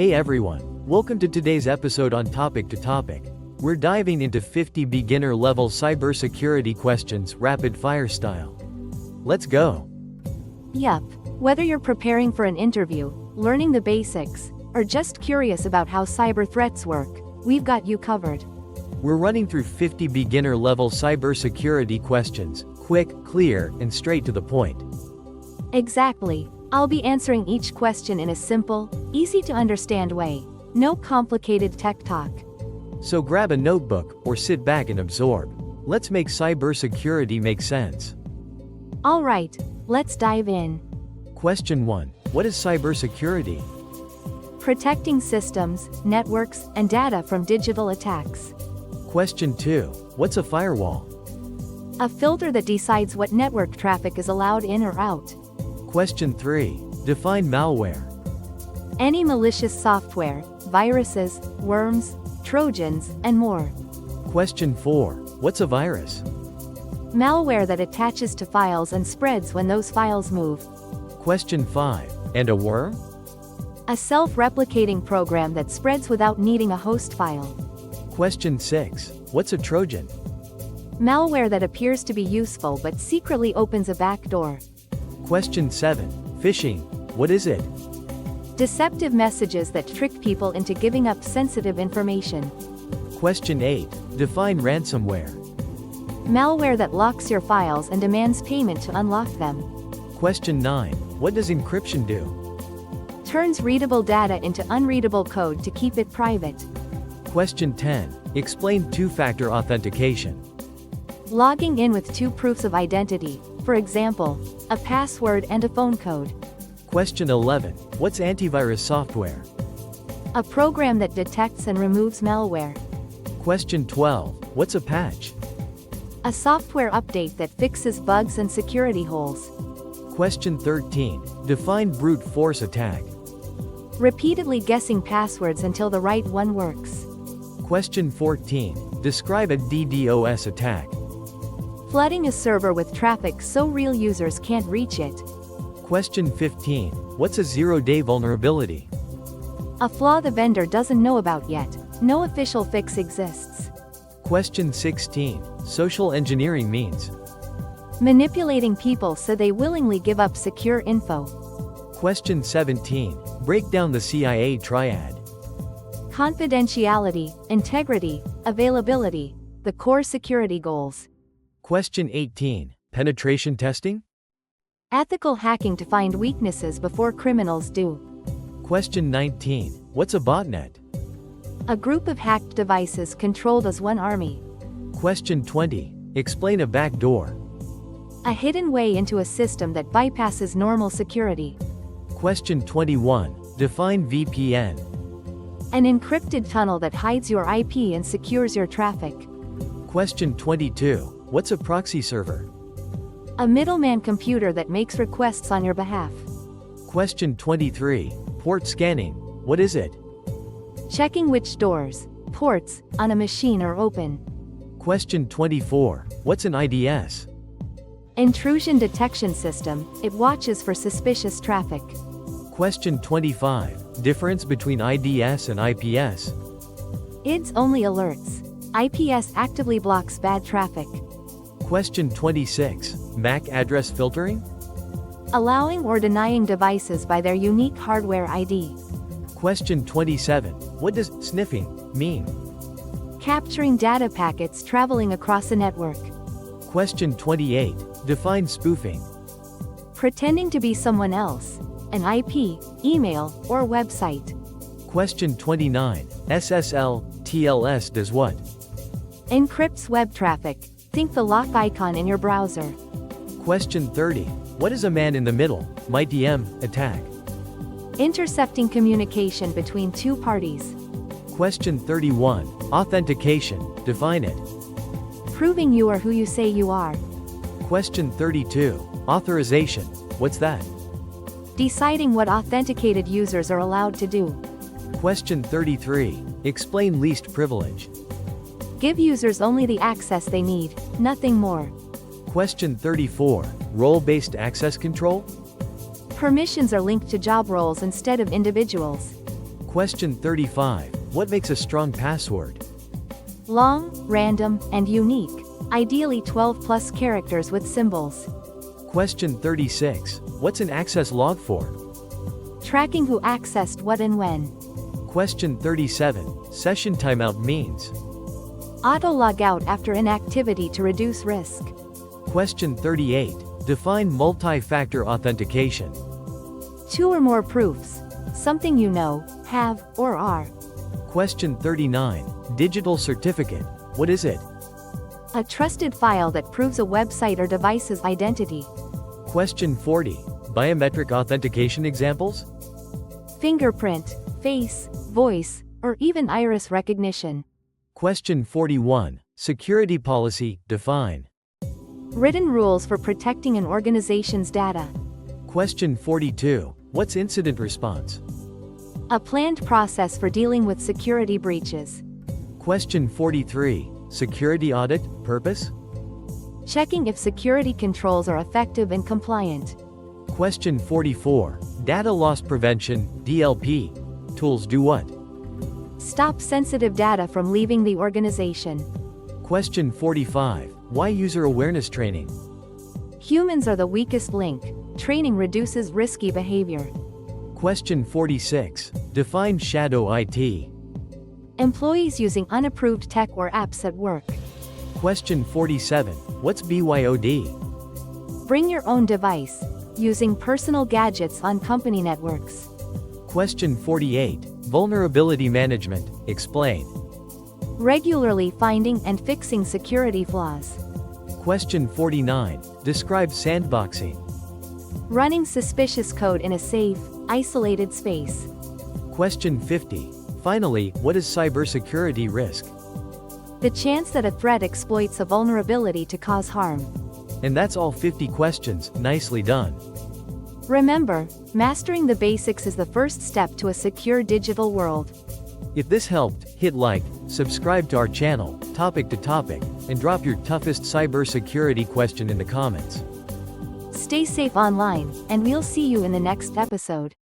Hey everyone, welcome to today's episode on Topic to Topic. We're diving into 50 beginner-level cybersecurity questions rapid-fire style. Let's go. Yup, whether you're preparing for an interview, learning the basics, or just curious about how cyber threats work, we've got you covered. We're running through 50 beginner-level cybersecurity questions, quick, clear, and straight to the point. Exactly. I'll be answering each question in a simple, easy-to-understand way. No complicated tech talk. So grab a notebook, or sit back and absorb. Let's make cybersecurity make sense. Alright, let's dive in. Question 1. What is cybersecurity? Protecting systems, networks, and data from digital attacks. Question 2. What's a firewall? A filter that decides what network traffic is allowed in or out. Question 3. Define malware. Any malicious software, viruses, worms, trojans, and more. Question 4. What's a virus? Malware that attaches to files and spreads when those files move. Question 5. And a worm? A self-replicating program that spreads without needing a host file. Question 6. What's a Trojan? Malware that appears to be useful but secretly opens a backdoor. Question 7. Phishing. What is it? Deceptive messages that trick people into giving up sensitive information. Question 8. Define ransomware. Malware that locks your files and demands payment to unlock them. Question 9. What does encryption do? Turns readable data into unreadable code to keep it private. Question 10. Explain two-factor authentication. Logging in with two proofs of identity, for example, a password and a phone code. Question 11. What's antivirus software? A program that detects and removes malware. Question 12. What's a patch? A software update that fixes bugs and security holes. Question 13. Define brute force attack. Repeatedly guessing passwords until the right one works. Question 14. Describe a DDoS attack. Flooding a server with traffic so real users can't reach it. Question 15. What's a zero-day vulnerability? A flaw the vendor doesn't know about yet. No official fix exists. Question 16. Social engineering means? Manipulating people so they willingly give up secure info. Question 17. Break down the CIA triad. Confidentiality, integrity, availability, the core security goals. Question 18. Penetration testing? Ethical hacking to find weaknesses before criminals do. Question 19. What's a botnet? A group of hacked devices controlled as one army. Question 20. Explain a backdoor. A hidden way into a system that bypasses normal security. Question 21. Define VPN. An encrypted tunnel that hides your IP and secures your traffic. Question 22. What's a proxy server? A middleman computer that makes requests on your behalf. Question 23. Port scanning. What is it? Checking which doors, ports, on a machine are open. Question 24. What's an IDS? Intrusion detection system, it watches for suspicious traffic. Question 25. Difference between IDS and IPS? IDS only alerts. IPS actively blocks bad traffic. Question 26. MAC address filtering? Allowing or denying devices by their unique hardware ID. Question 27. What does sniffing mean? Capturing data packets traveling across a network. Question 28. Define spoofing. Pretending to be someone else, an IP, email, or website. Question 29. SSL, TLS does what? Encrypts web traffic. Think the lock icon in your browser. Question 30. What is a man-in-the-middle, MITM, attack? Intercepting communication between two parties. Question 31. Authentication, define it. Proving you are who you say you are. Question 32. Authorization, what's that? Deciding what authenticated users are allowed to do. Question 33. Explain least privilege. Give users only the access they need, nothing more. Question 34. Role-based access control? Permissions are linked to job roles instead of individuals. Question 35. What makes a strong password? Long, random, and unique. Ideally 12 plus characters with symbols. Question 36. What's an access log for? Tracking who accessed what and when. Question 37. Session timeout means. Auto log out after inactivity to reduce risk. Question 38. Define multi-factor authentication. 2 or more proofs. Something you know, have, or are. Question 39. Digital certificate. What is it? A trusted file that proves a website or device's identity. Question 40. Biometric authentication examples? Fingerprint, face, voice, or even iris recognition. Question 41. Security policy, define. Written rules for protecting an organization's data. Question 42. What's incident response? A planned process for dealing with security breaches. Question 43. Security audit, purpose? Checking if security controls are effective and compliant. Question 44. Data loss prevention, DLP. Tools do what? Stop sensitive data from leaving the organization. Question 45. Why user awareness training? Humans are the weakest link. Training reduces risky behavior. Question 46. Define shadow IT. Employees using unapproved tech or apps at work. Question 47. What's BYOD? Bring your own device. Using personal gadgets on company networks. Question 48. Vulnerability management, explain. Regularly finding and fixing security flaws. Question 49. Describe sandboxing. Running suspicious code in a safe, isolated space. Question 50. Finally, what is cybersecurity risk? The chance that a threat exploits a vulnerability to cause harm. And that's all 50 questions, nicely done. Remember, mastering the basics is the first step to a secure digital world. If this helped, hit like, subscribe to our channel, topic to topic, and drop your toughest cybersecurity question in the comments. Stay safe online, and we'll see you in the next episode.